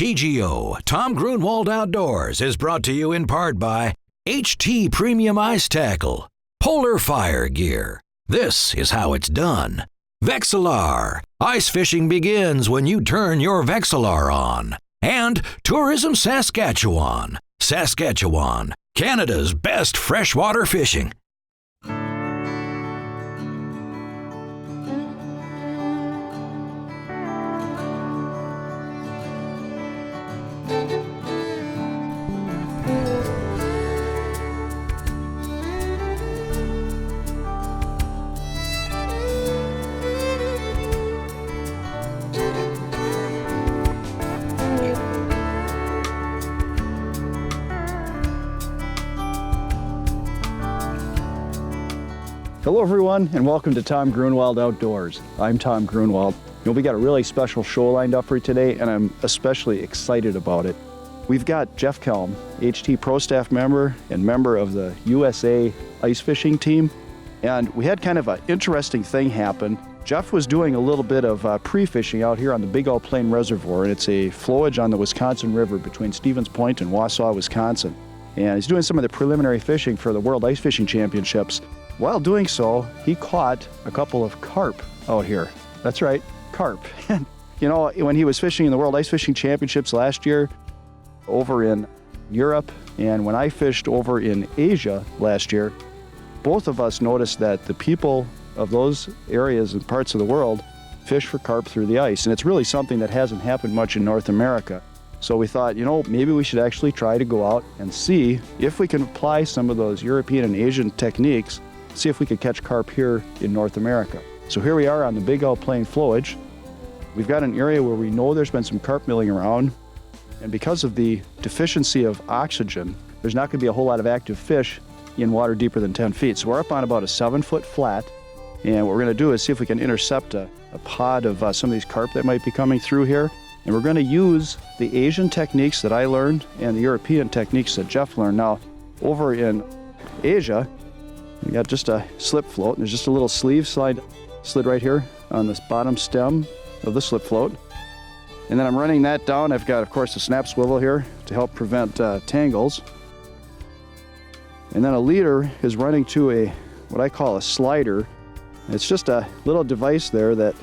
TGO, Tom Gruenwald Outdoors, is brought to you in part by HT Premium Ice Tackle, Polar Fire Gear. This is how it's done. Vexilar, ice fishing begins when you turn your Vexilar on. And Tourism Saskatchewan, Canada's best freshwater fishing. Hello everyone, and welcome to Tom Gruenwald Outdoors. I'm Tom Gruenwald. We got a really special show lined up for you today, and I'm especially excited about it. We've got Jeff Kelm, HT Pro Staff member and member of the USA ice fishing team, and we had kind of an interesting thing happen. Jeff was doing a little bit of pre-fishing out here on the Big Owl Plain Reservoir, and it's a flowage on the Wisconsin River between Stevens Point and Wausau, Wisconsin. And he's doing some of the preliminary fishing for the World Ice Fishing Championships. While doing so, he caught a couple of carp out here. That's right, carp. You know, when he was fishing in the World Ice Fishing Championships last year over in Europe, and when I fished over in Asia last year, both of us noticed that the people of those areas and parts of the world fish for carp through the ice. And it's really something that hasn't happened much in North America. So we thought, you know, maybe we should actually try to go out and see if we can apply some of those European and Asian techniques, see if we could catch carp here in North America. So here we are on the Big Owl Plain flowage. We've got an area where we know there's been some carp milling around, and because of the deficiency of oxygen, there's not going to be a whole lot of active fish in water deeper than 10 feet. So we're up on about a 7-foot flat, and what we're going to do is see if we can intercept a pod of some of these carp that might be coming through here. And we're going to use the Asian techniques that I learned and the European techniques that Jeff learned. Now, over in Asia, we got just a slip float, and there's just a little sleeve slid right here on this bottom stem of the slip float. And then I'm running that down. I've got, of course, a snap swivel here to help prevent tangles. And then a leader is running to what I call a slider. It's just a little device there that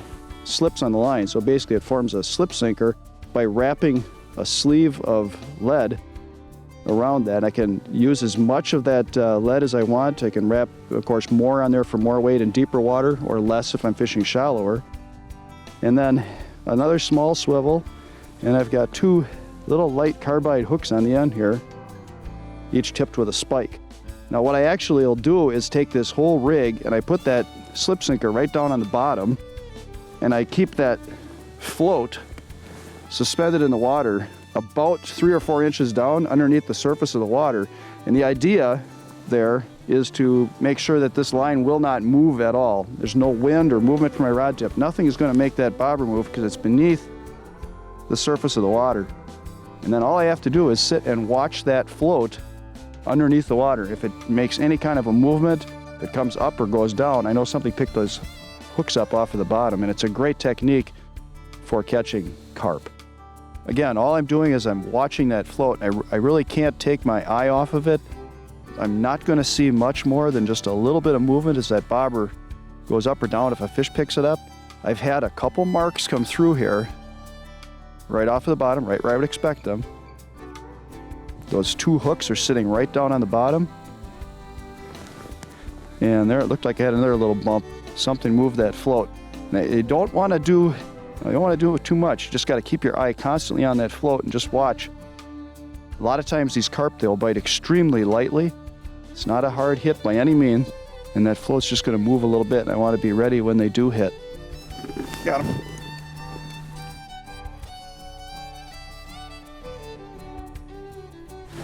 slips on the line. So basically it forms a slip sinker by wrapping a sleeve of lead around that. I can use as much of that lead as I want. I can wrap, of course, more on there for more weight in deeper water, or less if I'm fishing shallower. And then another small swivel, and I've got 2 little light carbide hooks on the end here, each tipped with a spike. Now what I actually will do is take this whole rig and I put that slip sinker right down on the bottom, and I keep that float suspended in the water about 3 or 4 inches down underneath the surface of the water. And the idea there is to make sure that this line will not move at all. There's no wind or movement from my rod tip. Nothing is going to make that bobber move because it's beneath the surface of the water. And then all I have to do is sit and watch that float underneath the water. If it makes any kind of a movement, if it comes up or goes down, I know something picked those hooks up off of the bottom, and it's a great technique for catching carp. Again, all I'm doing is I'm watching that float. I really can't take my eye off of it. I'm not going to see much more than just a little bit of movement as that bobber goes up or down if a fish picks it up. I've had a couple marks come through here right off of the bottom, right where I would expect them. Those 2 hooks are sitting right down on the bottom. And there it looked like I had another little bump. Something moved that float. Now, you don't want to do it too much. You just got to keep your eye constantly on that float and just watch. A lot of times these carp, they'll bite extremely lightly. It's not a hard hit by any means, and that float's just going to move a little bit, and I want to be ready when they do hit. Got him.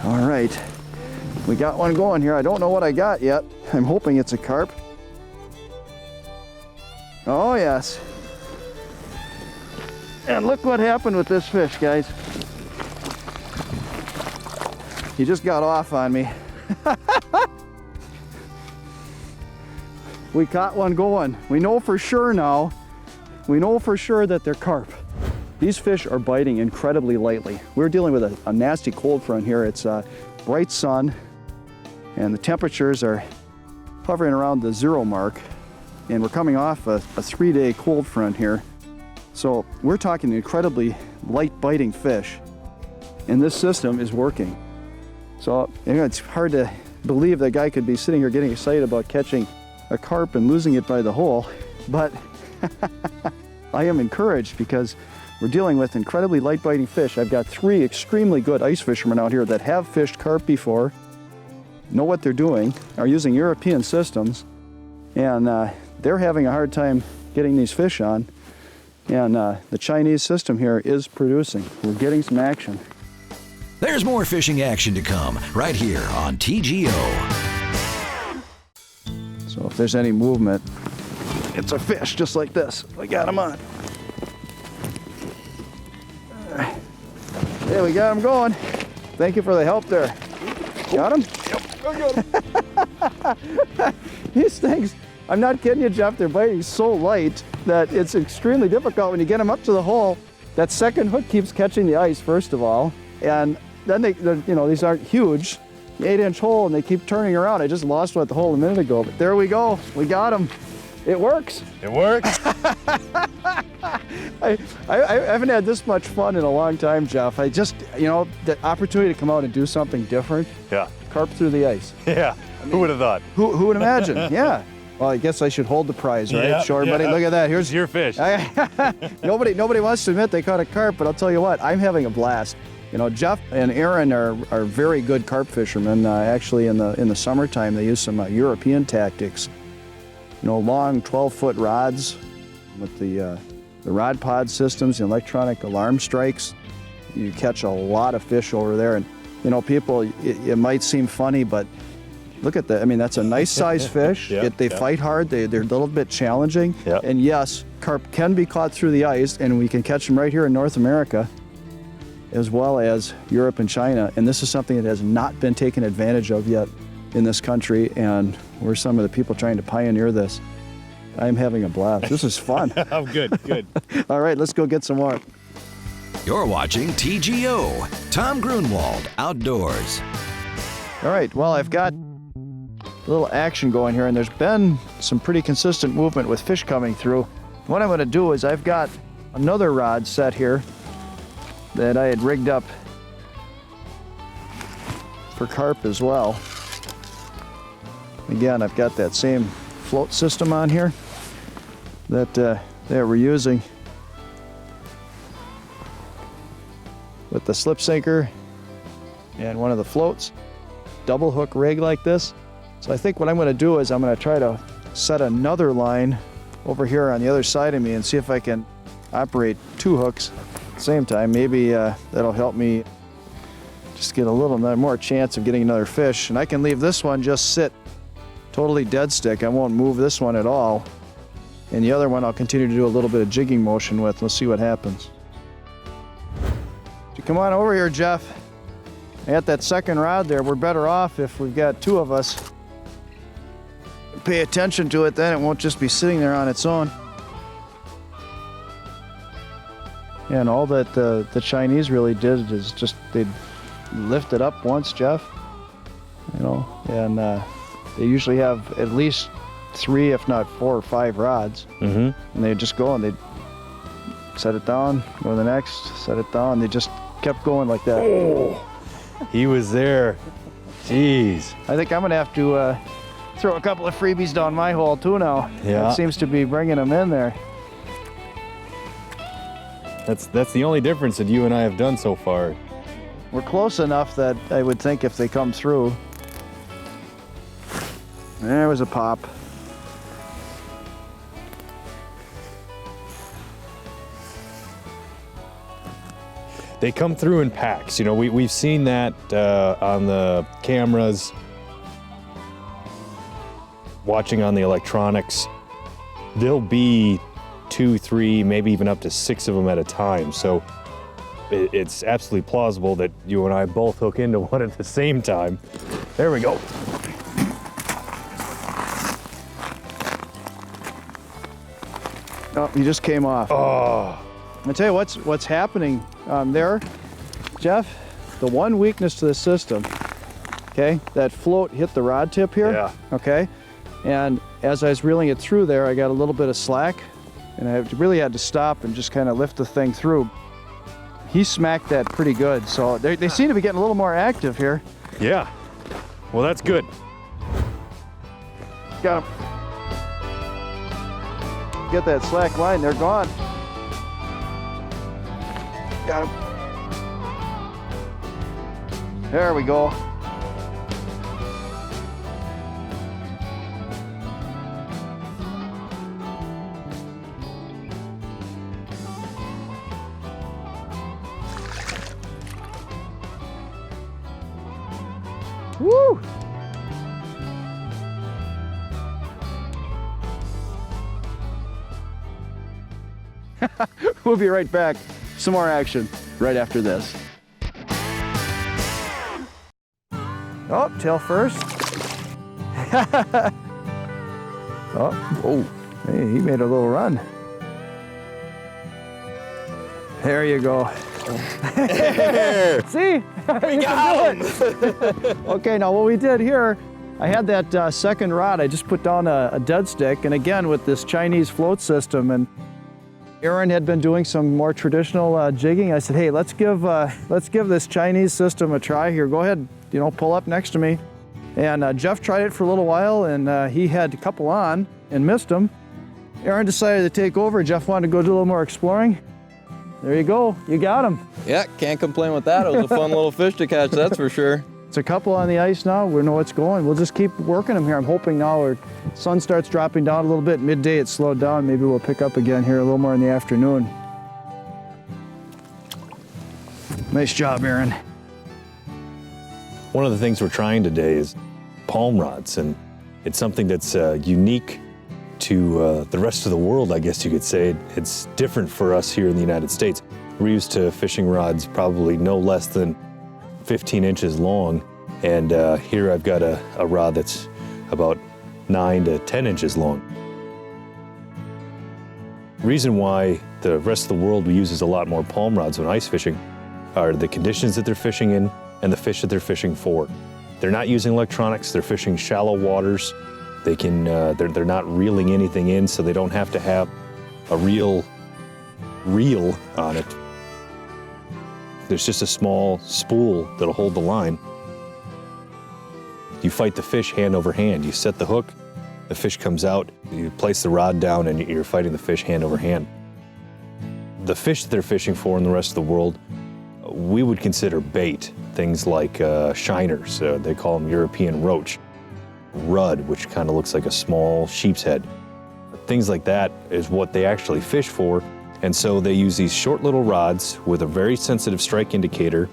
All right, we got one going here. I don't know what I got yet. I'm hoping it's a carp. Oh yes. And look what happened with this fish, guys. He just got off on me. We caught one going. We know for sure now. We know for sure that they're carp. These fish are biting incredibly lightly. We're dealing with a nasty cold front here. It's bright sun, and the temperatures are hovering around the 0 mark, and we're coming off a 3-day cold front here. So we're talking incredibly light biting fish, and this system is working. So it's hard to believe that guy could be sitting here getting excited about catching a carp and losing it by the hole, but I am encouraged because we're dealing with incredibly light biting fish. I've got 3 extremely good ice fishermen out here that have fished carp before, know what they're doing, are using European systems, and they're having a hard time getting these fish on. And the Chinese system here is producing. We're getting some action. There's more fishing action to come right here on TGO. So if there's any movement, it's a fish just like this. We got him on. Yeah, we got him going. Thank you for the help there. Got him? Yep, I got him. These things, I'm not kidding you, Jeff, they're biting so light that it's extremely difficult when you get them up to the hole. That second hook keeps catching the ice, first of all, and then these aren't huge, 8-inch hole, and they keep turning around. I just lost one at the hole a minute ago, but there we go. We got him. It works. It works. I haven't had this much fun in a long time, Jeff. I just, the opportunity to come out and do something different. Yeah. Carp through the ice. Yeah. Who would have thought? Who would imagine? Yeah. Well, I guess I should hold the prize, right? Yeah, Show everybody. yeah. Look at that. Here's your fish. Nobody wants to admit they caught a carp, but I'll tell you what, I'm having a blast. Jeff and Aaron are very good carp fishermen. Actually, in the summertime, they use some European tactics. Long 12-foot rods with the rod pod systems, the electronic alarm strikes. You catch a lot of fish over there, and people, it might seem funny, but look at that. I mean, that's a nice size fish. They fight hard. They're a little bit challenging. Yep. And yes, carp can be caught through the ice, and we can catch them right here in North America, as well as Europe and China. And this is something that has not been taken advantage of yet in this country, and we're some of the people trying to pioneer this. I'm having a blast. This is fun. Oh, good. All right, let's go get some more. You're watching TGO, Tom Gruenwald Outdoors. All right, well, I've got a little action going here, and there's been some pretty consistent movement with fish coming through. What I'm going to do is I've got another rod set here that I had rigged up for carp as well. Again, I've got that same float system on here that we're using with the slip sinker and one of the floats. Double hook rig like this. So I think what I'm going to do is I'm going to try to set another line over here on the other side of me and see if I can operate 2 hooks at the same time. Maybe that'll help me just get a little more chance of getting another fish. And I can leave this one just sit totally dead stick. I won't move this one at all. And the other one I'll continue to do a little bit of jigging motion with. Let's see what happens. Come on over here, Jeff. I got that second rod there. We're better off if we've got 2 of us. Pay attention to it, then it won't just be sitting there on its own. And all that the Chinese really did is just they'd lift it up once, Jeff. And they usually have at least 3, if not 4 or 5 rods. Mm-hmm. And they'd just go and they'd set it down, go to the next, set it down. They just kept going like that. Oh, he was there. Jeez. I think I'm going to have to throw a couple of freebies down my hole too now. Yeah. That seems to be bringing them in there. That's the only difference that you and I have done so far. We're close enough that I would think if they come through. There was a pop. They come through in packs. We've seen that on the cameras, watching on the electronics. There'll be 2, 3, maybe even up to 6 of them at a time. So it's absolutely plausible that you and I both hook into one at the same time. There we go. Oh, he just came off. Oh, I'll tell you what's happening there, Jeff. The one weakness to the system, okay, that float hit the rod tip here, Yeah. okay, and as I was reeling it through there, I got a little bit of slack, and I really had to stop and just kind of lift the thing through. He smacked that pretty good, so they seem to be getting a little more active here. Yeah. Well, that's good. Got him. Get that slack line, they're gone. Got him. There we go. Woo! We'll be right back. Some more action right after this. Oh, tail first. Oh, hey, he made a little run. There you go. See? We got him. Okay, now what we did here, I had that second rod, I just put down a dead stick, and again with this Chinese float system, and Aaron had been doing some more traditional jigging. I said, hey, let's give this Chinese system a try here. Go ahead, pull up next to me. And Jeff tried it for a little while, and he had a couple on and missed them. Aaron decided to take over. Jeff wanted to go do a little more exploring. There you go, you got him. Yeah, can't complain with that. It was a fun little fish to catch, that's for sure. It's a couple on the ice now. We know what's going. We'll just keep working them here. I'm hoping now our sun starts dropping down a little bit. Midday it slowed down. Maybe we'll pick up again here a little more in the afternoon. Nice job, Aaron. One of the things we're trying today is palm rods, and it's something that's unique to the rest of the world, I guess you could say. It's different for us here in the United States. We're used to fishing rods probably no less than 15 inches long, and here I've got a rod that's about 9 to 10 inches long. The reason why the rest of the world uses a lot more palm rods when ice fishing are the conditions that they're fishing in and the fish that they're fishing for. They're not using electronics, they're fishing shallow waters. They can, they're not reeling anything in, so they don't have to have a real reel on it. There's just a small spool that'll hold the line. You fight the fish hand over hand. You set the hook, the fish comes out, you place the rod down, and you're fighting the fish hand over hand. The fish that they're fishing for in the rest of the world, we would consider bait. Things like shiners, they call them European roach. Rudd, which kind of looks like a small sheep's head. Things like that is what they actually fish for. And so they use these short little rods with a very sensitive strike indicator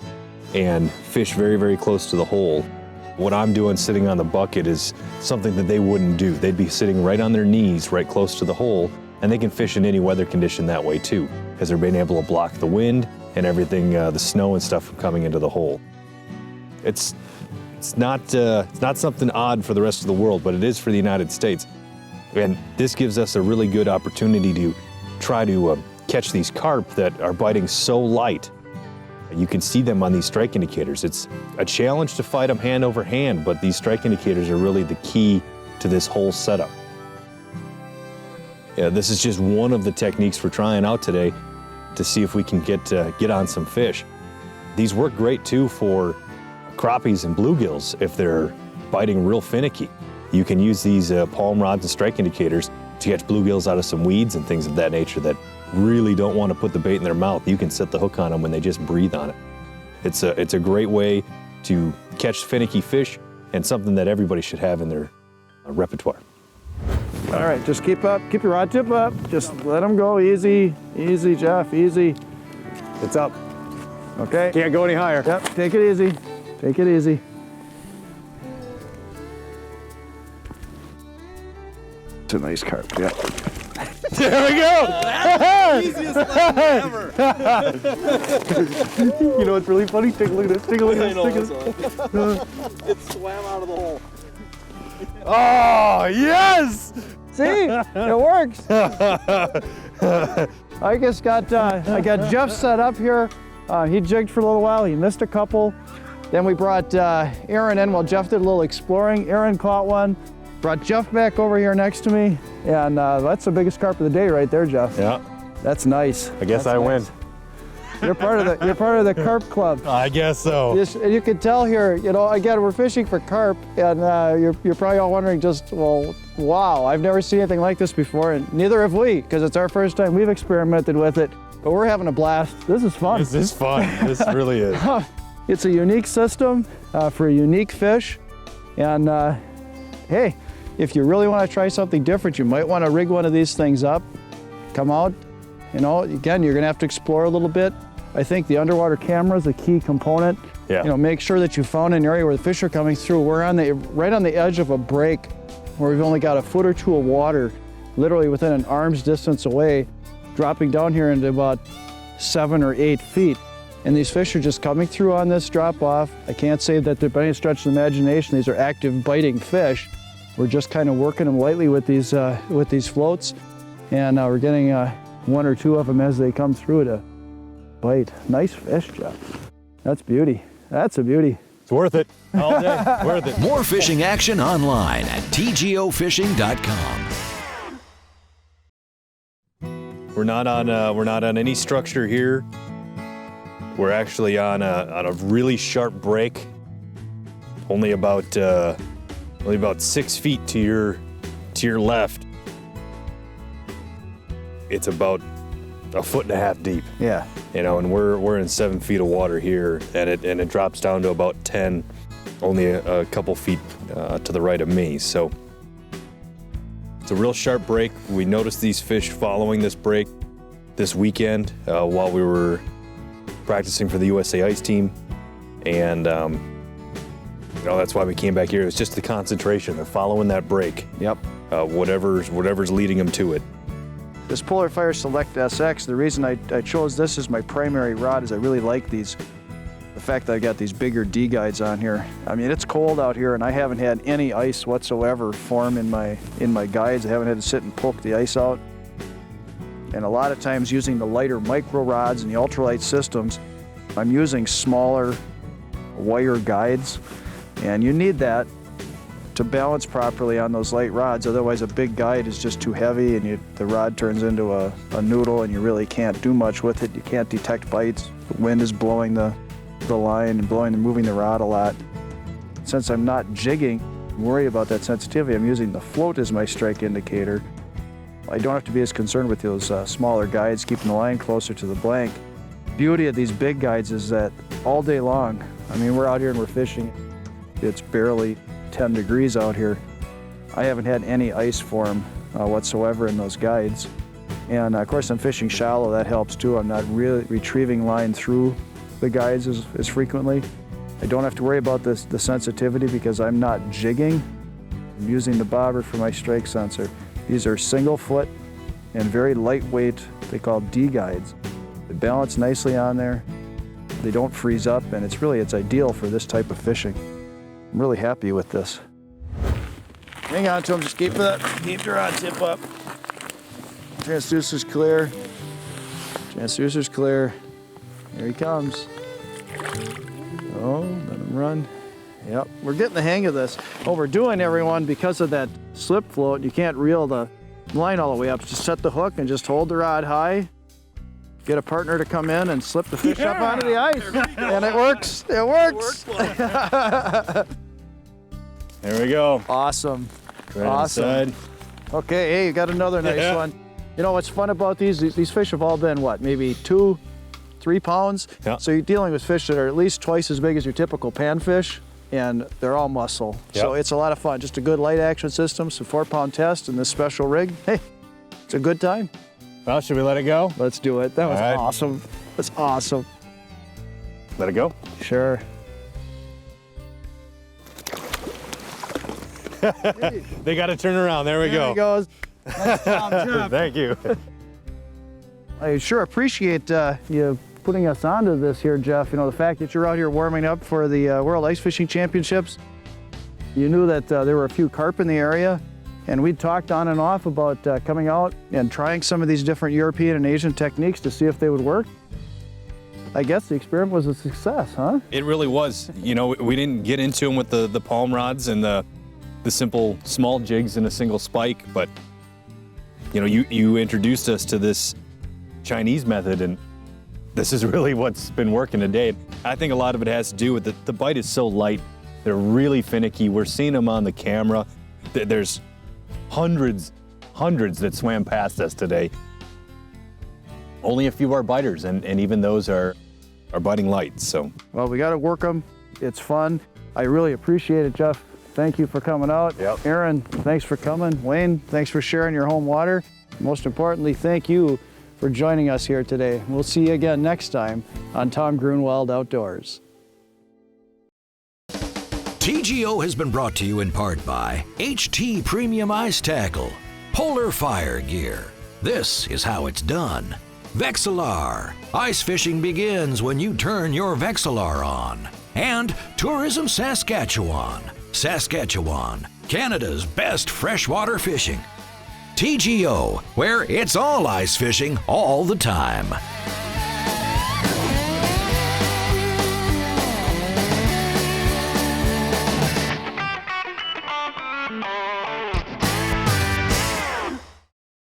and fish very, very close to the hole. What I'm doing sitting on the bucket is something that they wouldn't do. They'd be sitting right on their knees, right close to the hole, and they can fish in any weather condition that way too, because they're being able to block the wind and everything, the snow and stuff from coming into the hole. It's not something odd for the rest of the world, but it is for the United States. And this gives us a really good opportunity to try to catch these carp that are biting so light. You can see them on these strike indicators. It's a challenge to fight them hand over hand, but these strike indicators are really the key to this whole setup. Yeah, this is just one of the techniques we're trying out today to see if we can get on some fish. These work great too for crappies and bluegills if they're biting real finicky. You can use these palm rods and strike indicators to catch bluegills out of some weeds and things of that nature that really don't want to put the bait in their mouth. You can set the hook on them when they just breathe on it. It's a great way to catch finicky fish and something that everybody should have in their repertoire. All right, just keep up, keep your rod tip up. Just let them go, easy, easy, Jeff, easy. It's up. Okay. Can't go any higher. Yep, take it easy, take it easy. It's a nice carp, yeah. There we go! Easiest lesson ever. You know what's really funny? Take a look at this, take a look at this, take a look. It swam out of the hole. Oh, yes! See, it works. I just got Jeff set up here. He jigged for a little while. He missed a couple. Then we brought Aaron in while Jeff did a little exploring. Aaron caught one. Brought Jeff back over here next to me, and that's the biggest carp of the day right there, Jeff. Yeah. That's nice. I guess I win. You're part of the carp club. I guess so. You can tell here, you know, again, we're fishing for carp, and you're probably all wondering just, well, wow, I've never seen anything like this before, and neither have we, because it's our first time we've experimented with it, but we're having a blast. This is fun. This is fun. This really is. It's a unique system for a unique fish, and hey, if you really want to try something different, you might want to rig one of these things up, come out. You know, again, you're gonna have to explore a little bit. I think the underwater camera is a key component. Yeah. You know, make sure that you found an area where the fish are coming through. We're right on the edge of a break where we've only got a foot or two of water, literally within an arm's distance away, dropping down here into about 7 or 8 feet. And these fish are just coming through on this drop off. I can't say that they're by any stretch of the imagination, these are active biting fish. We're just kind of working them lightly with these floats, and we're getting 1 or 2 of them as they come through to bite. Nice fish, Jeff. That's beauty. That's a beauty. It's worth it. All day. Worth it. More fishing action online at tgofishing.com. We're not on any structure here. We're actually on a really sharp break. Only about 6 feet to your left. It's about 1.5 feet deep. Yeah. You know, and we're in 7 feet of water here, and it drops down to about 10, only a couple feet to the right of me. So it's a real sharp break. We noticed these fish following this break this weekend while we were practicing for the USA Ice Team, and you know, that's why we came back here. It's just the concentration. They're following that break. Yep. Whatever's leading them to it. This Polar Fire Select SX, the reason I chose this as my primary rod is I really like these. The fact that I got these bigger D guides on here. I mean, it's cold out here and I haven't had any ice whatsoever form in my guides. I haven't had to sit and poke the ice out. And a lot of times using the lighter micro rods and the ultralight systems, I'm using smaller wire guides. And you need that to balance properly on those light rods. Otherwise, a big guide is just too heavy and the rod turns into a noodle and you really can't do much with it. You can't detect bites. The wind is blowing the line and moving the rod a lot. Since I'm not jigging, worry about that sensitivity, I'm using the float as my strike indicator. I don't have to be as concerned with those smaller guides, keeping the line closer to the blank. Beauty of these big guides is that all day long, I mean, we're out here and we're fishing. It's barely 10 degrees out here. I haven't had any ice form whatsoever in those guides. And of course I'm fishing shallow, that helps too. I'm not really retrieving line through the guides as frequently. I don't have to worry about the sensitivity because I'm not jigging. I'm using the bobber for my strike sensor. These are single foot and very lightweight, they call D guides. They balance nicely on there. They don't freeze up and it's ideal for this type of fishing. I'm really happy with this. Hang on to them, just keep the rod tip up. Transducer's clear. Transducer's clear. Here he comes. Oh, let him run. Yep, we're getting the hang of this. What we're doing, everyone, because of that slip float, you can't reel the line all the way up. Just set the hook and just hold the rod high. Get a partner to come in and slip the fish up onto the ice. And it works. It works. There we go. Awesome. Right awesome. Inside. Okay, hey, you got another nice one. You know what's fun about these fish have all been what, maybe 2-3 pounds? Yeah. So you're dealing with fish that are at least twice as big as your typical panfish, and they're all muscle. Yep. So it's a lot of fun. Just a good light action system, some 4-pound test, and this special rig. Hey, it's a good time. Well, should we let it go? Let's do it. That was right. awesome. That's awesome. Let it go? Sure. They got to turn around. There we go. There he goes. Nice job. Thank you. I sure appreciate you putting us onto this here, Jeff. You know, the fact that you're out here warming up for the World Ice Fishing Championships. You knew that there were a few carp in the area. and we talked on and off about coming out and trying some of these different European and Asian techniques to see if they would work. I guess the experiment was a success, huh? It really was. You know, we didn't get into them with the palm rods and the simple small jigs and a single spike, but you know, you introduced us to this Chinese method, and this is really what's been working today. I think a lot of it has to do with the bite is so light. They're really finicky. We're seeing them on the camera. There's hundreds that swam past us today. Only a few are biters, and even those are biting light, so. Well, we got to work them. It's fun. I really appreciate it, Jeff. Thank you for coming out. Yep. Aaron, thanks for coming. Wayne, thanks for sharing your home water. Most importantly, thank you for joining us here today. We'll see you again next time on Tom Gruenwald Outdoors. TGO has been brought to you in part by HT Premium Ice Tackle, Polar Fire Gear. This is how it's done. Vexilar. Ice fishing begins when you turn your Vexilar on. And Tourism Saskatchewan. Saskatchewan, Canada's best freshwater fishing. TGO, where it's all ice fishing all the time.